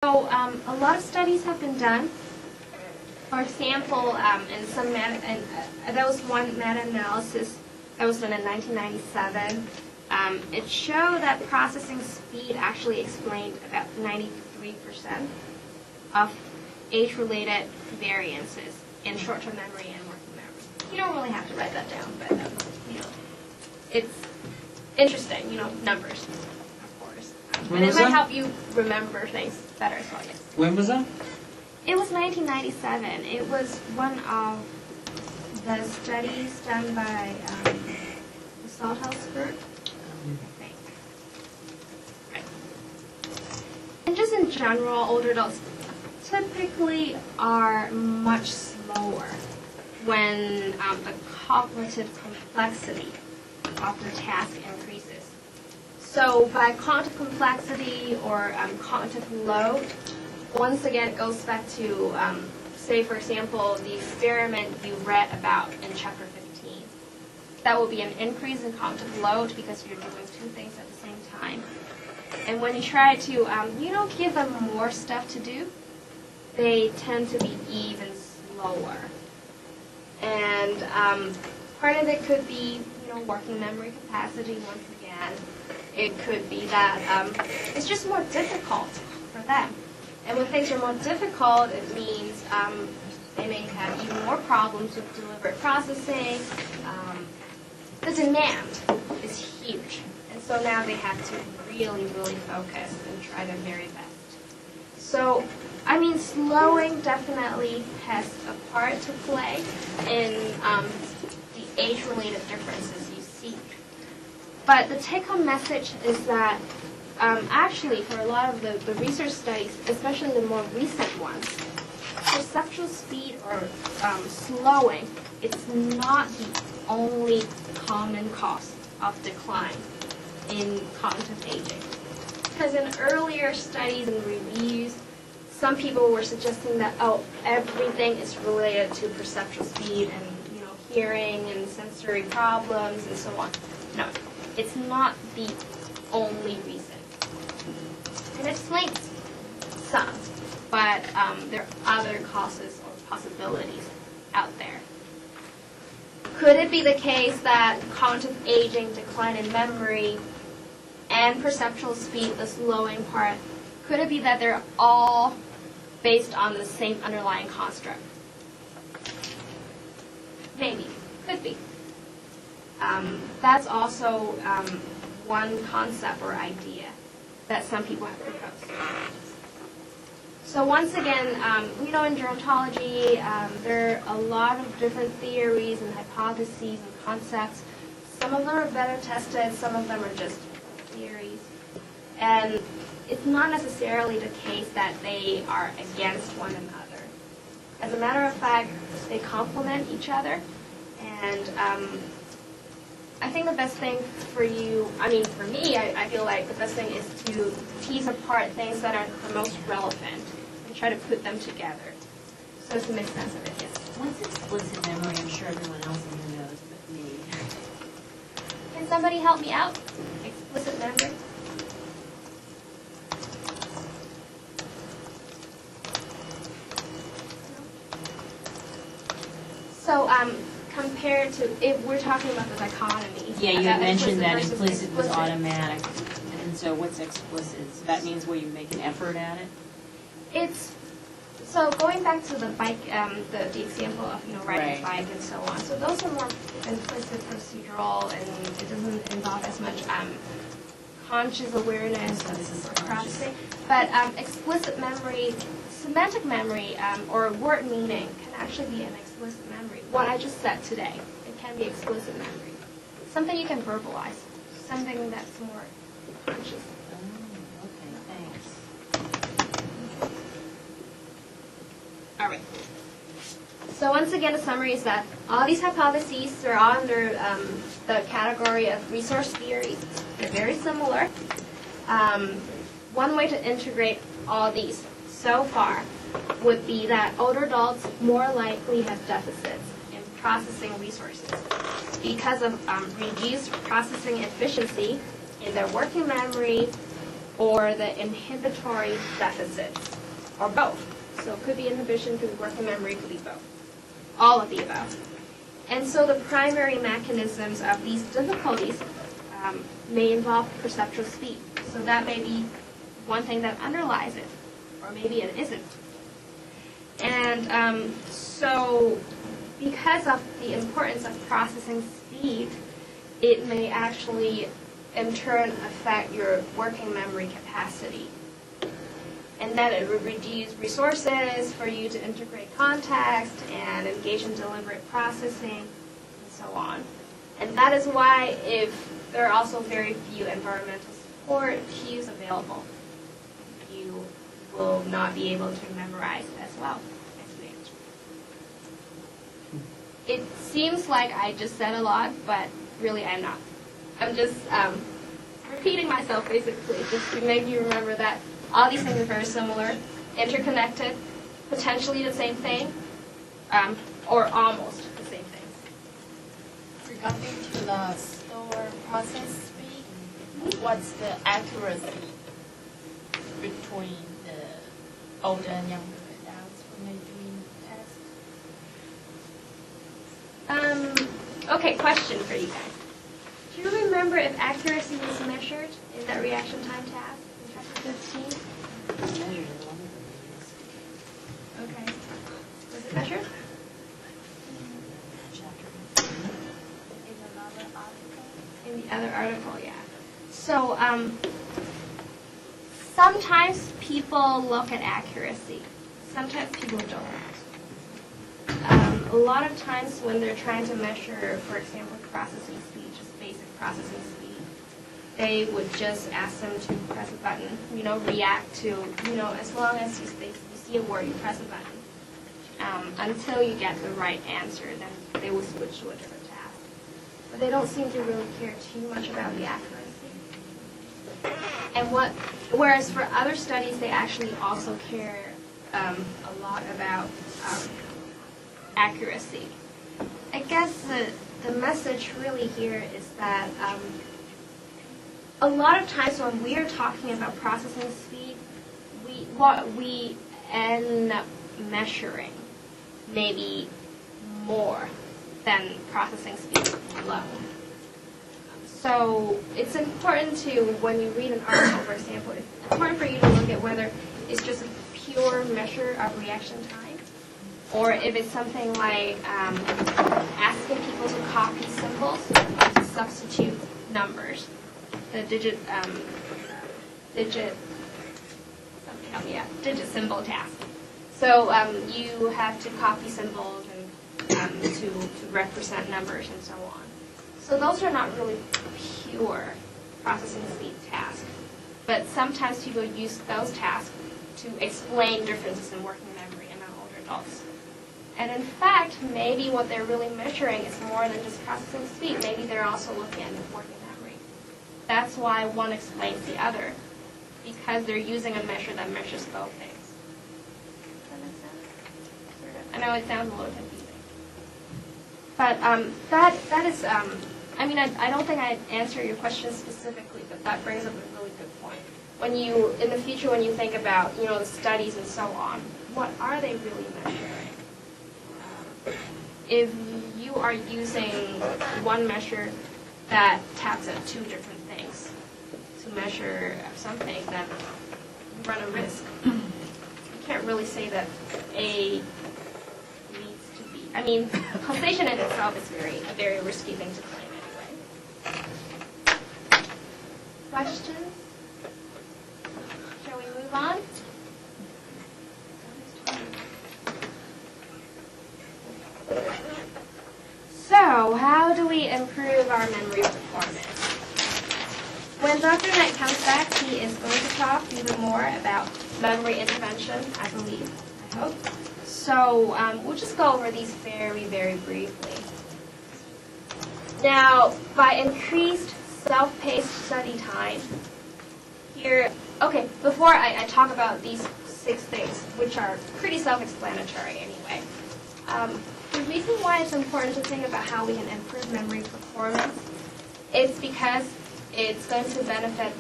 So a lot of studies have been done. For example, there was one meta-analysis that was done in 1997. It showed that processing speed actually explained about 93% of age-related variances in short-term memory and working memory. You don't really have to write that down, but it's interesting. Numbers, of course, and it might help you remember things better as well. Yes. When was that? It was 1997. It was one of the studies done by the Salthouse group, I think. Right. And just in general, older adults typically are much slower when the cognitive complexity of the task increases. So by cognitive complexity or cognitive load, once again, it goes back to, say, for example, the experiment you read about in Chapter 15. That will be an increase in cognitive load because you're doing two things at the same time. And when you try to, give them more stuff to do, they tend to be even slower. And part of it could be, working memory capacity once again. It could be that it's just more difficult for them. And when things are more difficult, it means they may have even more problems with deliberate processing. The demand is huge. And so now they have to really, really focus and try their very best. So, slowing definitely has a part to play in the age-related differences you see. But the take-home message is that actually, for a lot of the research studies, especially the more recent ones, perceptual speed or slowing, it's not the only common cause of decline in cognitive aging. Because in earlier studies and reviews, some people were suggesting that, everything is related to perceptual speed and, hearing and sensory problems and so on. No, it's not the only reason. It explains some, but there are other causes or possibilities out there. Could it be the case that cognitive aging, decline in memory, and perceptual speed, the slowing part, could it be that they're all based on the same underlying construct? Maybe. Could be. That's also one concept or idea that some people have proposed. So once again, in gerontology, there are a lot of different theories and hypotheses and concepts. Some of them are better tested, some of them are just theories. And it's not necessarily the case that they are against one another. As a matter of fact, they complement each other. And I think the best thing for you, for me, I feel like the best thing is to tease apart things that are the most relevant and try to put them together so as to make sense of it, yes. What's explicit memory? I'm sure everyone else in here knows but me. Can somebody help me out? Explicit memory? So, compared to, if we're talking about the dichotomy. Yeah, you had mentioned that implicit was automatic. And so what's explicit? So that means where you make an effort at it? So going back to the bike, the example of, riding a bike and so on. So those are more implicit procedural and it doesn't involve as much conscious awareness or processing. But explicit memory, semantic memory, or word meaning can actually be an explicit memory. What I just said today, it can be explicit memory. Something you can verbalize, something that's more conscious. Oh, okay, thanks. All right. So once again, the summary is that all these hypotheses are all under the category of resource theories. They're very similar. One way to integrate all these so far would be that older adults more likely have deficits in processing resources because of reduced processing efficiency in their working memory or the inhibitory deficits or both. So it could be inhibition, could be working memory, could be both. All of the above. And so the primary mechanisms of these difficulties may involve perceptual speed. So that may be one thing that underlies it, or maybe it isn't. And so because of the importance of processing speed, it may actually in turn affect your working memory capacity. And then it would reduce resources for you to integrate context and engage in deliberate processing and so on. And that is why if there are also very few environmental support cues available, you will not be able to memorize as well as you age. It seems like I just said a lot, but really I'm not. I'm just repeating myself basically, just to make you remember that all these things are very similar, interconnected, potentially the same thing, or almost the same thing. Regarding to the slower process speed, what's the accuracy between the older and younger adults when they're doing the test? Okay, question for you guys. Do you remember if accuracy was measured in that reaction time task in chapter 15? Okay. Was it measured? In another article? In the other article, yeah. So sometimes people look at accuracy. Sometimes people don't. A lot of times when they're trying to measure, for example, processing speed, just basic processing speed, they would just ask them to press a button, react to, as long as you see a word, you press a button. Until you get the right answer, then they will switch to a different task. But they don't seem to really care too much about the accuracy. And whereas for other studies, they actually also care a lot about accuracy. I guess the message really here is that a lot of times when we are talking about processing speed, what we end up measuring maybe more than processing speed alone. So it's important to, when you read an article, for example, it's important for you to look at whether it's just a pure measure of reaction time, or if it's something like asking people to copy symbols or to substitute numbers, the digit symbol task. So you have to copy symbols and to represent numbers and so on. So those are not really pure processing speed tasks, but sometimes people use those tasks to explain differences in working memory among older adults. And in fact, maybe what they're really measuring is more than just processing speed. Maybe they're also looking at working memory. That's why one explains the other, because they're using a measure that measures both things. Does that make sense? I know it sounds a little confusing. But that is, I don't think I answered your question specifically, but that brings up a really good point. When you, in the future, when you think about, the studies and so on, what are they really measuring? If you are using one measure that taps at two different things to measure something, then you run a risk. You can't really say that A needs to be. Causation in itself is a very risky thing to claim anyway. Questions? Shall we move on? So, how do we improve our memory performance? When Dr. Knight comes back, he is going to talk even more about memory intervention, I believe, I hope. So, we'll just go over these very, very briefly. Now, by increased self-paced study time, here, okay, before I talk about these 6 things, which are pretty self-explanatory anyway, the reason why it's important to think about how we can improve memory performance is because it's going to benefit